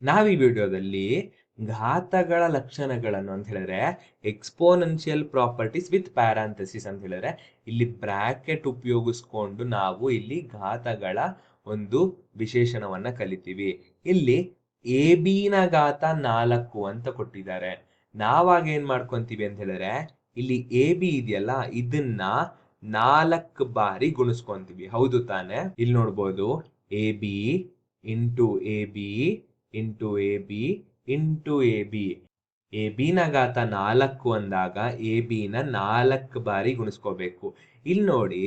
ನಾವೀ ವಿಡಿಯೋದಲ್ಲಿ ಘಾತಗಳ ಲಕ್ಷಣಗಳನ್ನು ಅಂತ ಹೇಳಿದ್ರೆ ಎಕ್ಸ್ಪೋನೆನ್ಷಿಯಲ್ ಪ್ರಾಪರ್ಟೀಸ್ ವಿತ್ ಪ್ಯಾರಾಂಥಸಿಸ್ ಅಂತ ಹೇಳಿದ್ರೆ ಇಲ್ಲಿ ಬ್ರಾಕೆಟ್ ಉಪಯೋಗಿಸ್ಕೊಂಡು ನಾವು ಇಲ್ಲಿ ಘಾತಗಳ ಒಂದು ವಿಶೇಷಣವನ್ನ ಕಲಿತೀವಿ. ಇಲ್ಲಿ ಎ ಬಿ ನ ಘಾತ 4 ಅಂತ ಕೊಟ್ಟಿದ್ದಾರೆ. ನಾವಾಗ ಏನ್ ಮಾಡ್ಕೊಂತೀವಿ ಅಂತ ಹೇಳಿದ್ರೆ ಇಲ್ಲಿ ಎ ಬಿ ಇದೆಯಲ್ಲ ಇದನ್ನ 4 ಬಾರಿ ಗುಣಿಸ್ಕೊಂತೀವಿ, ಹೌದು ತಾನೆ? ಇಲ್ಲಿ ನೋಡ್ಬೋದು A B into A B into A B into A B. A B ನ ಘಾತ 4 ಅಂದಾಗ ಎ ಬಿ ನ 4 ಬಾರಿ ಗುಣಿಸ್ಕೋಬೇಕು. ಇಲ್ಲಿ ನೋಡಿ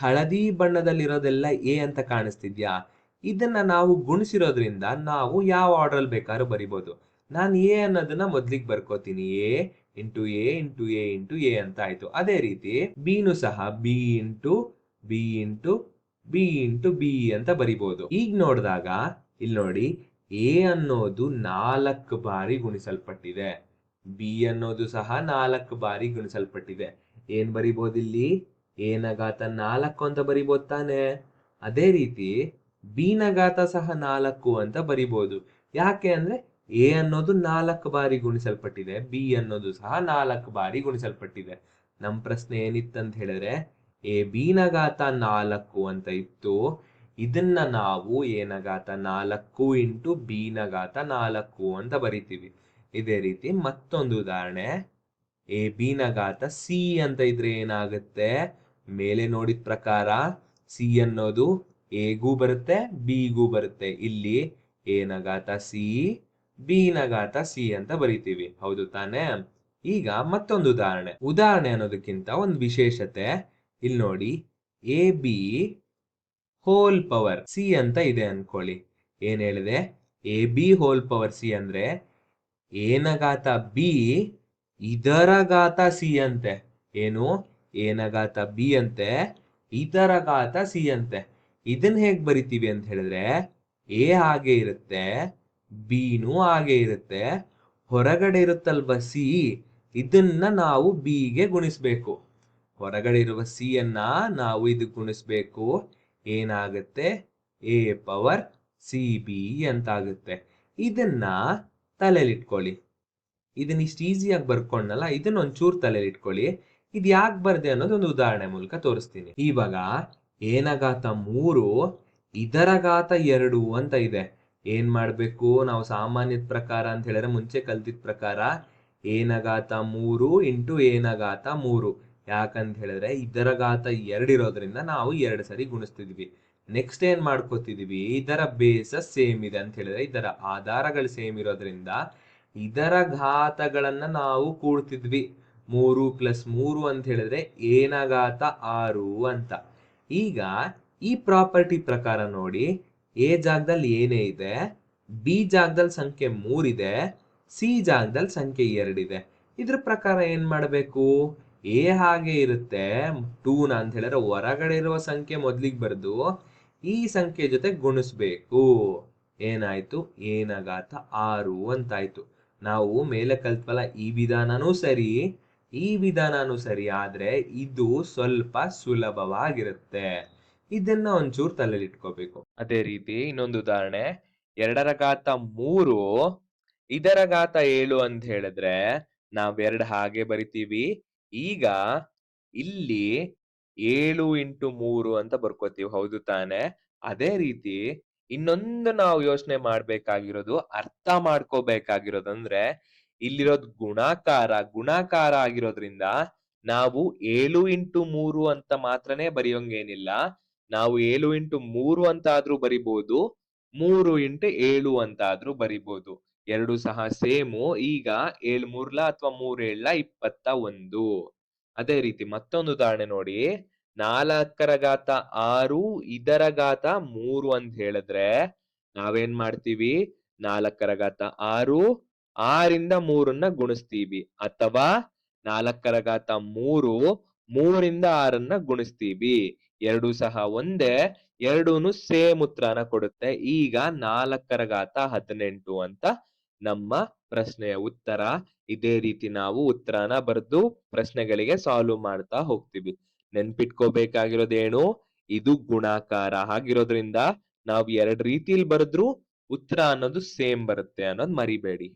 ಹಳದಿ ಬಣ್ಣದಲ್ಲಿರೋದೆಲ್ಲ ಎ ಅಂತ ಕಾಣಿಸ್ತಿದ್ಯಾ? ಇದನ್ನ ನಾವು ಗುಣಿಸಿರೋದ್ರಿಂದ ನಾವು ಯಾವ ಆರ್ಡರ್ ಅಲ್ಲಿ ಬೇಕಾದ್ರೂ ಬರಿಬೋದು. ನಾನು ಎ ಅನ್ನೋದನ್ನ ಮೊದ್ಲಿಗೆ ಬರ್ಕೋತೀನಿ, A into A into A into A ಅಂತ ಆಯ್ತು. ಅದೇ ರೀತಿ ಬಿನು ಸಹ B into B into B into B ಅಂತ ಬರಿಬೋದು. ಈಗ ನೋಡಿದಾಗ ಇಲ್ಲಿ ನೋಡಿ ಎ ಅನ್ನೋದು 4 ಬಾರಿ ಗುಣಿಸಲ್ಪಟ್ಟಿದೆ, ಬಿ ಅನ್ನೋದು ಸಹ 4 ಬಾರಿ ಗುಣಿಸಲ್ಪಟ್ಟಿದೆ. ಏನ್ ಬರಿಬೋದಿಲ್ಲಿ? ಎ ನ ಘಾತ 4 ಅಂತ ಬರಿಬೋದು ತಾನೆ. ಅದೇ ರೀತಿ ಬಿ ನ ಘಾತ ಸಹ 4 ಅಂತ ಬರಿಬೋದು. ಯಾಕೆ ಅಂದ್ರೆ ಎ ಅನ್ನೋದು 4 ಬಾರಿ ಗುಣಿಸಲ್ಪಟ್ಟಿದೆ, ಬಿ ಅನ್ನೋದು ಸಹ 4 ಬಾರಿ ಗುಣಿಸಲ್ಪಟ್ಟಿದೆ. ನಮ್ ಪ್ರಶ್ನೆ ಏನಿತ್ತಂತ ಹೇಳಿದ್ರೆ ಎ ಬಿ ನ ಘಾತ 4 ಅಂತ ಇತ್ತು. ಇದನ್ನ ನಾವು ಎ ನ ಘಾತ 4 ಇಂಟು ಬಿ ನ ಘಾತ 4 ಅಂತ ಬರಿತೀವಿ. ಇದೇ ರೀತಿ ಮತ್ತೊಂದು ಉದಾಹರಣೆ, ಎ ಬಿ ನ ಘಾತ ಸಿ ಅಂತ ಇದ್ರೆ ಏನಾಗುತ್ತೆ? ಮೇಲೆ ನೋಡಿದ ಪ್ರಕಾರ ಸಿ ಅನ್ನೋದು ಎಗೂ ಬರುತ್ತೆ ಬಿಗೂ ಬರುತ್ತೆ. ಇಲ್ಲಿ ಎ ನ ಘಾತ ಸಿ ಬಿ ನ ಘಾತ ಸಿ ಅಂತ ಬರಿತೀವಿ, ಹೌದು ತಾನೆ? ಈಗ ಮತ್ತೊಂದು ಉದಾಹರಣೆ ಅನ್ನೋದಕ್ಕಿಂತ ಒಂದು ವಿಶೇಷತೆ. ಇಲ್ಲಿ ನೋಡಿ A B whole power C ಅಂತ ಇದೆ ಅನ್ಕೊಳ್ಳಿ. ಏನ್ ಹೇಳಿದೆ? A B whole power C ಅಂದ್ರೆ ಎ ನ ಘಾತ ಬಿ ಇದರ ಘಾತ ಸಿ ಅಂತೆ. ಏನು? ಎ ನ ಘಾತ ಬಿ ಅಂತೆ, ಇದರ ಘಾತ ಸಿ ಅಂತೆ. ಇದನ್ನ ಹೇಗ್ ಬರಿತೀವಿ ಅಂತ ಹೇಳಿದ್ರೆ ಎ ಹಾಗೆ ಇರುತ್ತೆ, ಬಿನೂ ಹಾಗೆ ಇರುತ್ತೆ, ಹೊರಗಡೆ ಇರುತ್ತಲ್ವ ಸಿ, ಇದನ್ನ ನಾವು ಬಿ ಗೆ ಗುಣಿಸ್ಬೇಕು. ಹೊರಗಡೆ ಇರುವ ಸಿ ಅನ್ನ ನಾವು ಇದಕ್ಕೆ ಗುಣಿಸ್ಬೇಕು. ಏನಾಗುತ್ತೆ? ಎ ಪವರ್ ಸಿ ಬಿ ಅಂತ ಆಗುತ್ತೆ. ಇದನ್ನ ತಲೆಲಿಟ್ಕೊಳ್ಳಿ. ಇದನ್ನ ಇಷ್ಟು ಈಸಿಯಾಗಿ ಬರ್ಕೊಂಡಲ್ಲ, ಇದನ್ನ ಒಂಚೂರು ತಲೆಯಲ್ಲಿ ಇಟ್ಕೊಳ್ಳಿ. ಇದು ಯಾಕೆ ಬರ್ದೆ ಅನ್ನೋದು ಒಂದು ಉದಾಹರಣೆ ಮೂಲಕ ತೋರಿಸ್ತೀನಿ. ಇವಾಗ ಎ ನ ಘಾತ 3 ಇದರ ಘಾತ 2 ಅಂತ ಇದೆ. ಏನ್ ಮಾಡ್ಬೇಕು ನಾವು? ಸಾಮಾನ್ಯದ ಪ್ರಕಾರ ಅಂತ ಹೇಳಿದ್ರೆ ಮುಂಚೆ ಕಲ್ತಿದ ಪ್ರಕಾರ ಎ ನ ಘಾತ 3 ಇಂಟು ಎ ನ ಘಾತ 3. ಯಾಕಂತ ಹೇಳಿದ್ರೆ ಇದರ ಘಾತ 2 ಇರೋದ್ರಿಂದ ನಾವು 2 ಸರಿ ಗುಣಿಸ್ತಿದ್ವಿ. ನೆಕ್ಸ್ಟ್ ಏನ್ ಮಾಡ್ಕೋತಿದೀವಿ? ಇದರ ಬೇಸಸ್ ಸೇಮ್ ಇದೆ ಅಂತ ಹೇಳಿದ್ರೆ ಇದರ ಆಧಾರಗಳು ಸೇಮ್ ಇರೋದ್ರಿಂದ ಇದರ ಘಾತಗಳನ್ನ ನಾವು ಕೂಡ್ತಿದ್ವಿ. 3 + 3 ಅಂತ ಹೇಳಿದ್ರೆ ಎ ನ ಘಾತ 6 ಅಂತ. ಈಗ ಈ ಪ್ರಾಪರ್ಟಿ ಪ್ರಕಾರ ನೋಡಿ, ಎ ಜಾಗದಲ್ಲಿ ಏನೇ ಇದೆ, ಬಿ ಜಾಗದಲ್ಲಿ ಸಂಖ್ಯೆ 3 ಇದೆ, ಸಿ ಜಾಗದಲ್ಲಿ ಸಂಖ್ಯೆ 2 ಇದೆ. ಇದ್ರ ಪ್ರಕಾರ ಏನ್ ಮಾಡಬೇಕು? ಎ ಹಾಗೆ ಇರುತ್ತೆ 2 ನ ಅಂತ ಹೇಳಿದ್ರೆ ಹೊರಗಡೆ ಇರುವ ಸಂಖ್ಯೆ ಮೊದ್ಲಿಗೆ ಬರೆದು ಈ ಸಂಖ್ಯೆ ಜೊತೆ ಗುಣಿಸ್ಬೇಕು. ಏನಾಯ್ತು? ಎ ನ ಘಾತ 6 ಅಂತಾಯ್ತು. ನಾವು ಮೇಲೆ ಕಲ್ತ್ವಲ್ಲ, ಈ ವಿಧಾನನೂ ಸರಿ ಈ ವಿಧಾನನೂ ಸರಿ, ಆದ್ರೆ ಇದು ಸ್ವಲ್ಪ ಸುಲಭವಾಗಿರುತ್ತೆ. ಇದನ್ನ ಒಂಚೂರು ತಲೆಯಲ್ಲಿ ಇಟ್ಕೋಬೇಕು. ಅದೇ ರೀತಿ ಇನ್ನೊಂದು ಉದಾಹರಣೆ, 2 ರ ಘಾತ 3 ಇದರ ಘಾತ 7 ಅಂತ ಹೇಳಿದ್ರೆ ನಾವ್ 2 ಹಾಗೆ ಬರಿತೀವಿ. ಈಗ ಇಲ್ಲಿ 7 ಇಂಟು 3 ಅಂತ ಬರ್ಕೋತೀವಿ, ಹೌದು ತಾನೆ? ಅದೇ ರೀತಿ ಇನ್ನೊಂದು ನಾವು ಯೋಚನೆ ಮಾಡ್ಬೇಕಾಗಿರೋದು, ಅರ್ಥ ಮಾಡ್ಕೋಬೇಕಾಗಿರೋದಂದ್ರೆ ಇಲ್ಲಿರೋದು ಗುಣಾಕಾರ ಆಗಿರೋದ್ರಿಂದ ನಾವು 7 ಇಂಟು 3 ಅಂತ ಮಾತ್ರನೇ ಬರೆಯೋಂಗೇನಿಲ್ಲ. ನಾವು 7 ಇಂಟು 3 ಅಂತ ಆದ್ರೂ ಬರಿಬಹುದು, 3 ಇಂಟು 7 ಅಂತ ಆದ್ರೂ ಬರಿಬಹುದು. ಎರಡು ಸಹ ಸೇಮು. ಈಗ 7 ಮೂರ್ಲ ಅಥವಾ 3 7 21. ಅದೇ ರೀತಿ ಮತ್ತೊಂದು ಉದಾಹರಣೆ ನೋಡಿ, 4 ರ ಘಾತ 6 ಇದರ ಘಾತ 3 ಅಂತ ಹೇಳಿದ್ರೆ ನಾವೇನ್ ಮಾಡ್ತೀವಿ? 4 ರ ಘಾತ 6 6ರಿಂದ 3ನ್ನ ಗುಣಿಸ್ತೀವಿ, ಅಥವಾ 4 ರ ಘಾತ 3 3ರಿಂದ 6ನ್ನ ಗುಣಿಸ್ತೀವಿ. ಎರಡು ಸಹ ಒಂದೇ, ಎರಡೂನು ಸೇಮ್ ಉತ್ತರನ ಕೊಡುತ್ತೆ. ಈಗ 4 ರ ಘಾತ 18 ಅಂತ ನಮ್ಮ ಪ್ರಶ್ನೆಯ ಉತ್ತರ. ಇದೇ ರೀತಿ ನಾವು ಉತ್ತರನ ಬರೆದು ಪ್ರಶ್ನೆಗಳಿಗೆ ಸಾಲ್ವ್ ಮಾಡ್ತಾ ಹೋಗ್ತೀವಿ. ನೆನ್ಪಿಟ್ಕೋಬೇಕಾಗಿರೋದೇನು? ಇದು ಗುಣಾಕಾರ ಆಗಿರೋದ್ರಿಂದ ನಾವು 2 ರೀತಿಯಲ್ಲಿ ಬರೆದ್ರು ಉತ್ತರ ಅನ್ನೋದು ಸೇಮ್ ಬರುತ್ತೆ ಅನ್ನೋದು ಮರಿಬೇಡಿ.